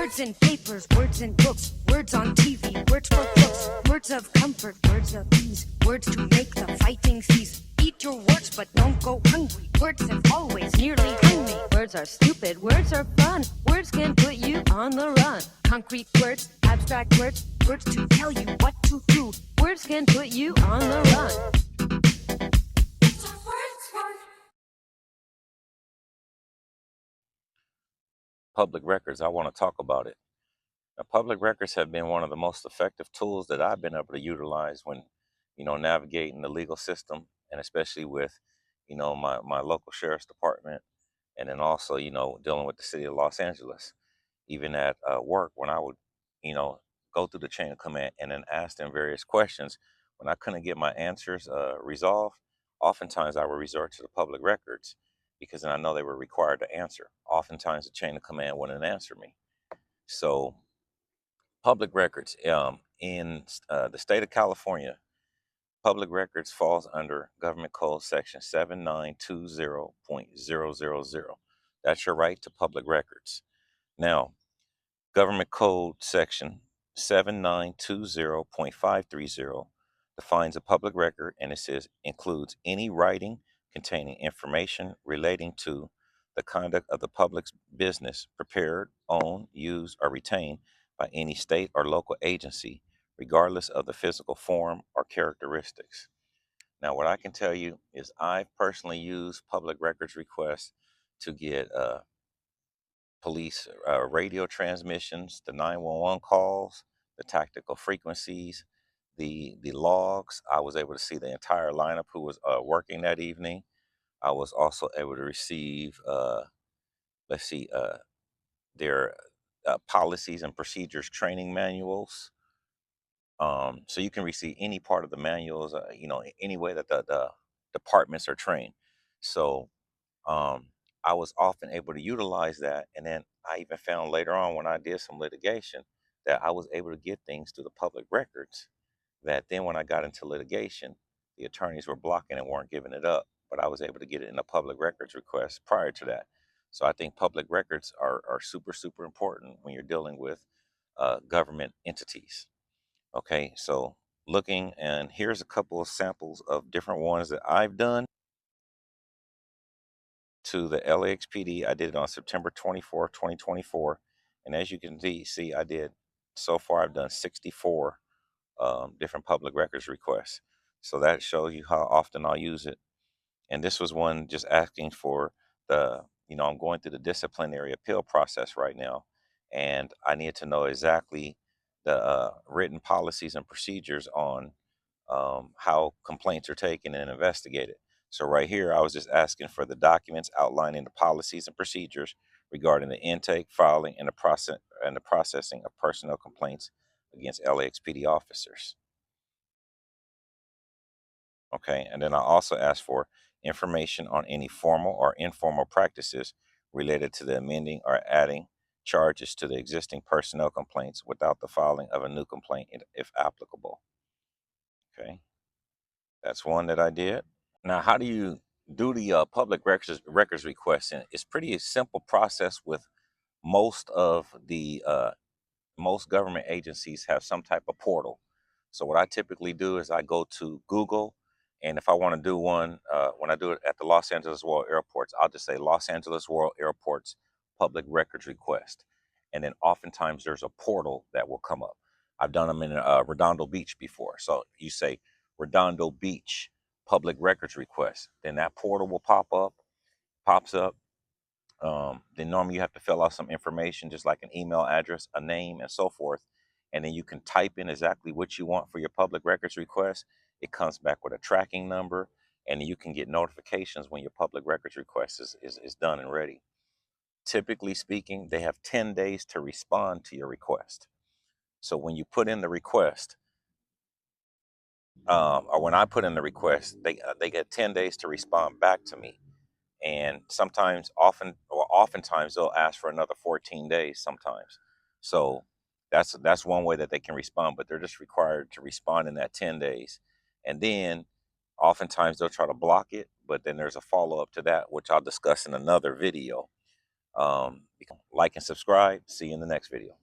Words in papers, words in books, words on TV, words for books, words of comfort, words of ease, words to make the fighting cease. Eat your words, but don't go hungry. Words have always nearly hung me. Words are stupid, words are fun. Words can put you on the run. Concrete words, abstract words, words to tell you what to do. Words can put you on the run. Public records, I want to talk about it. Now, public records have been one of the most effective tools that I've been able to utilize when, navigating the legal system, and especially with, my local sheriff's department, and then also, dealing with the city of Los Angeles. Even at work, when I would, you know, go through the chain of command and then ask them various questions, when I couldn't get my answers resolved, oftentimes I would resort to the public records because then I know they were required to answer. Oftentimes the chain of command wouldn't answer me. So public records in the state of California, public records falls under Government Code Section 7920.000. That's your right to public records. Now, Government Code Section 7920.530 defines a public record, and it says includes any writing containing information relating to the conduct of the public's business prepared, owned, used, or retained by any state or local agency, regardless of the physical form or characteristics. Now, what I can tell you is I've personally used public records requests to get police radio transmissions, the 911 calls, the tactical frequencies, the logs. I was able to see the entire lineup who was working that evening. I was also able to receive, let's see, their policies and procedures training manuals. So you can receive any part of the manuals, any way that the departments are trained. So um, I was often able to utilize that. And then I even found later on when I did some litigation that I was able to get things through the public records that then when I got into litigation, the attorneys were blocking and weren't giving it up, but I was able to get it in a public records request prior to that. So I think public records are super, super important when you're dealing with government entities. Okay, so looking, and here's a couple of samples of different ones that I've done to the LAXPD. I did it on September 24th, 2024. And as you can see, I did so far, I've done 64 different public records requests. So that shows you how often I'll use it. And this was one just asking for I'm going through the disciplinary appeal process right now. And I need to know exactly the written policies and procedures on how complaints are taken and investigated. So right here, I was just asking for the documents outlining the policies and procedures regarding the intake, filing, and the processing of personnel complaints against LAXPD officers. Okay, and then I also asked for information on any formal or informal practices related to the amending or adding charges to the existing personnel complaints without the filing of a new complaint if applicable. Okay, that's one that I did. Now, how do you do the public records request? And it's pretty simple process with most of the most government agencies have some type of portal. So what I typically do is I go to Google, and if I want to do one, when I do it at the Los Angeles World Airports, I'll just say Los Angeles World Airports public records request, and then oftentimes there's a portal that will come up. I've done them in Redondo Beach before, so you say Redondo Beach public records request, then that portal will pops up. Then normally you have to fill out some information, just like an email address, a name, and so forth. And then you can type in exactly what you want for your public records request. It comes back with a tracking number, and you can get notifications when your public records request is done and ready. Typically speaking, they have 10 days to respond to your request. So when you put in the request, or when I put in the request, they get 10 days to respond back to me. And oftentimes they'll ask for another 14 days sometimes. So that's one way that they can respond, but they're just required to respond in that 10 days. And then oftentimes they'll try to block it, but then there's a follow-up to that, which I'll discuss in another video. Like and subscribe. See you in the next video.